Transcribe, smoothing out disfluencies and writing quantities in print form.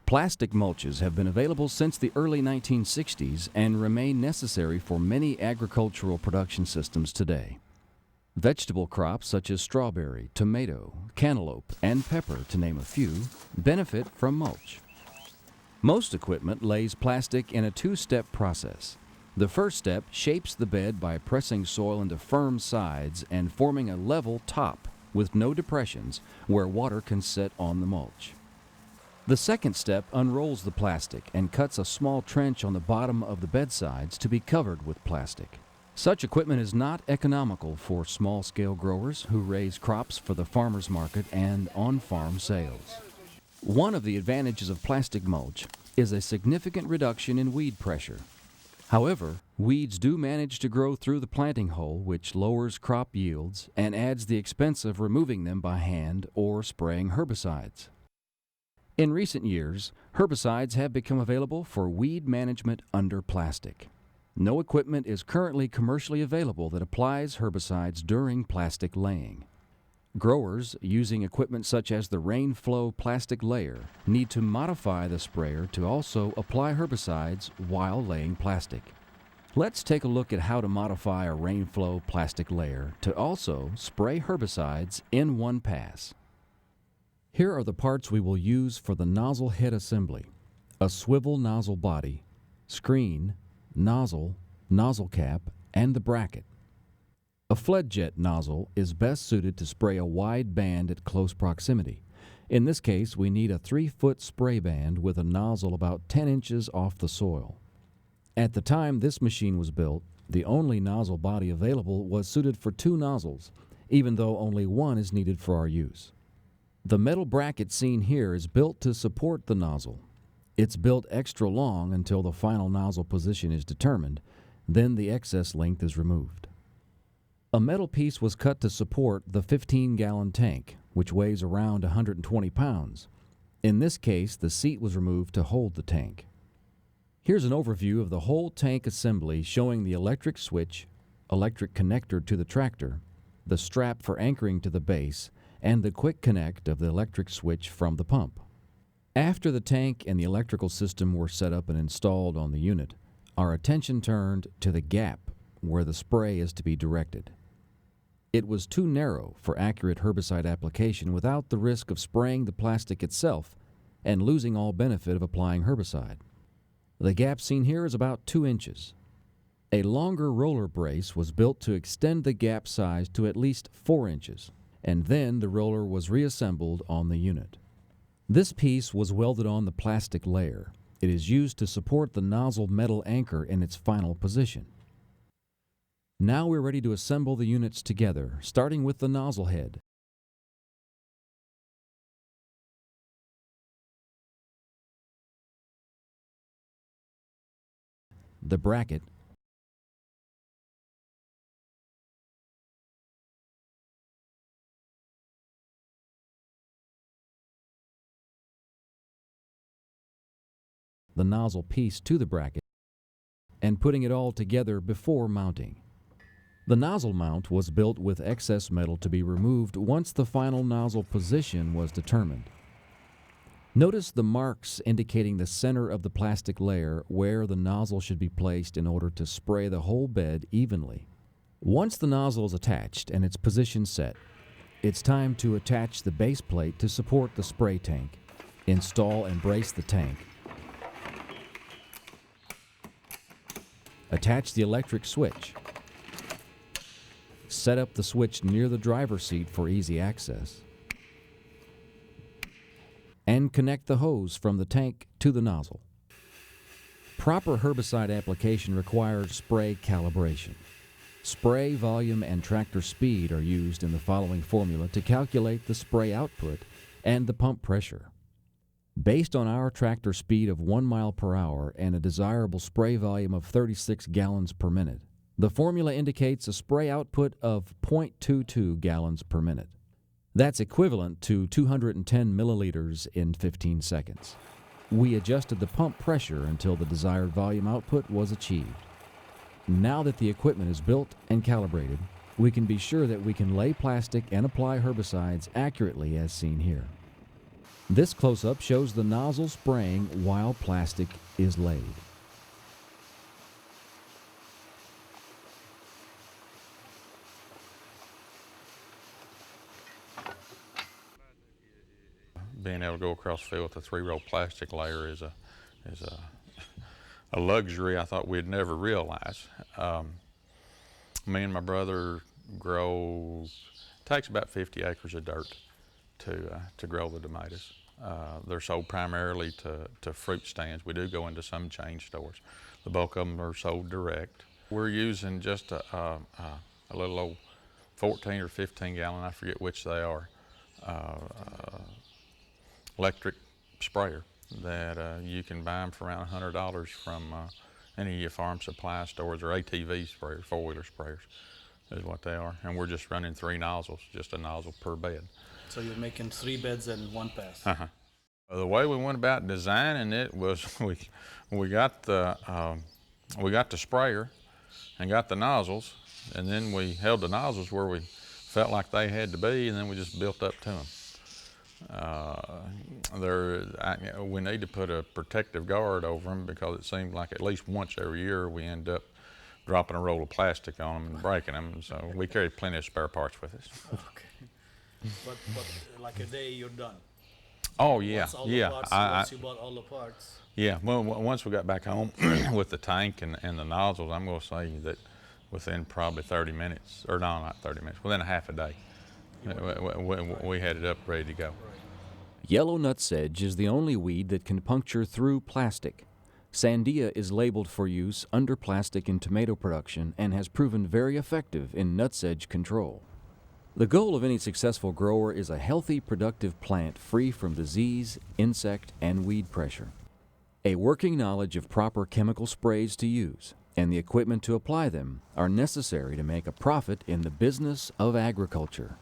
Plastic mulches have been available since the early 1960s and remain necessary for many agricultural production systems today. Vegetable crops such as strawberry, tomato, cantaloupe, and pepper, to name a few, benefit from mulch. Most equipment lays plastic in a two-step process. The first step shapes the bed by pressing soil into firm sides and forming a level top with no depressions where water can sit on the mulch. The second step unrolls the plastic and cuts a small trench on the bottom of the bed sides to be covered with plastic. Such equipment is not economical for small-scale growers who raise crops for the farmer's market and on-farm sales. One of the advantages of plastic mulch is a significant reduction in weed pressure. However, weeds do manage to grow through the planting hole, which lowers crop yields and adds the expense of removing them by hand or spraying herbicides. In recent years, herbicides have become available for weed management under plastic. No equipment is currently commercially available that applies herbicides during plastic laying. Growers using equipment such as the rainflow plastic layer need to modify the sprayer to also apply herbicides while laying plastic. Let's take a look at how to modify a rainflow plastic layer to also spray herbicides in one pass. Here are the parts we will use for the nozzle head assembly: a swivel nozzle body, screen, nozzle, nozzle cap, and the bracket. A fled jet nozzle is best suited to spray a wide band at close proximity. In this case, we need a 3-foot spray band with a nozzle about 10 inches off the soil. At the time this machine was built, the only nozzle body available was suited for 2 nozzles, even though only one is needed for our use. The metal bracket seen here is built to support the nozzle. It's built extra long until the final nozzle position is determined, then the excess length is removed. A metal piece was cut to support the 15-gallon tank, which weighs around 120 pounds. In this case, the seat was removed to hold the tank. Here's an overview of the whole tank assembly showing the electric switch, electric connector to the tractor, the strap for anchoring to the base, and the quick connect of the electric switch from the pump. After the tank and the electrical system were set up and installed on the unit, our attention turned to the gap where the spray is to be directed. It was too narrow for accurate herbicide application without the risk of spraying the plastic itself and losing all benefit of applying herbicide. The gap seen here is about 2 inches. A longer roller brace was built to extend the gap size to at least 4 inches, and then the roller was reassembled on the unit. This piece was welded on the plastic layer. It is used to support the nozzle metal anchor in its final position. Now we're ready to assemble the units together, starting with the nozzle head. The bracket, the nozzle piece to the bracket, and putting it all together before mounting. The nozzle mount was built with excess metal to be removed once the final nozzle position was determined. Notice the marks indicating the center of the plastic layer where the nozzle should be placed in order to spray the whole bed evenly. Once the nozzle is attached and its position set, it's time to attach the base plate to support the spray tank. Install and brace the tank. Attach the electric switch. Set up the switch near the driver's seat for easy access. And connect the hose from the tank to the nozzle. Proper herbicide application requires spray calibration. Spray volume and tractor speed are used in the following formula to calculate the spray output and the pump pressure. Based on our tractor speed of 1 mile per hour and a desirable spray volume of 36 gallons per minute, the formula indicates a spray output of 0.22 gallons per minute. That's equivalent to 210 milliliters in 15 seconds. We adjusted the pump pressure until the desired volume output was achieved. Now that the equipment is built and calibrated, we can be sure that we can lay plastic and apply herbicides accurately as seen here. This close-up shows the nozzle spraying while plastic is laid. Being able to go across the field with a 3-row plastic layer is a luxury I thought we'd never realize. Me and my brother grow, takes about 50 acres of dirt to grow the tomatoes. They're sold primarily to fruit stands. We do go into some chain stores. The bulk of them are sold direct. We're using just a little old 14 or 15 gallon, I forget which they are, electric sprayer that you can buy them for around $100 from any of your farm supply stores, or ATV sprayers, 4-wheeler sprayers is what they are. And we're just running 3 nozzles, just a nozzle per bed. So you're making 3 beds in one pass. Uh-huh. The way we went about designing it was we got the sprayer and got the nozzles, and then we held the nozzles where we felt like they had to be, and then we just built up to them. We need to put a protective guard over them, because it seems like at least once every year we end up dropping a roll of plastic on them and breaking them. So we carry plenty of spare parts with us. Okay. But like a day you're done. Oh yeah, Once all yeah. The parts, once you bought all the parts. Yeah. Well, once we got back home with the tank and the nozzles, I'm going to say that within probably 30 minutes, or no, not 30 minutes, within a half a day, we had it up ready to go. Yellow nutsedge is the only weed that can puncture through plastic. Sandia is labeled for use under plastic in tomato production and has proven very effective in nutsedge control. The goal of any successful grower is a healthy, productive plant free from disease, insect, and weed pressure. A working knowledge of proper chemical sprays to use and the equipment to apply them are necessary to make a profit in the business of agriculture.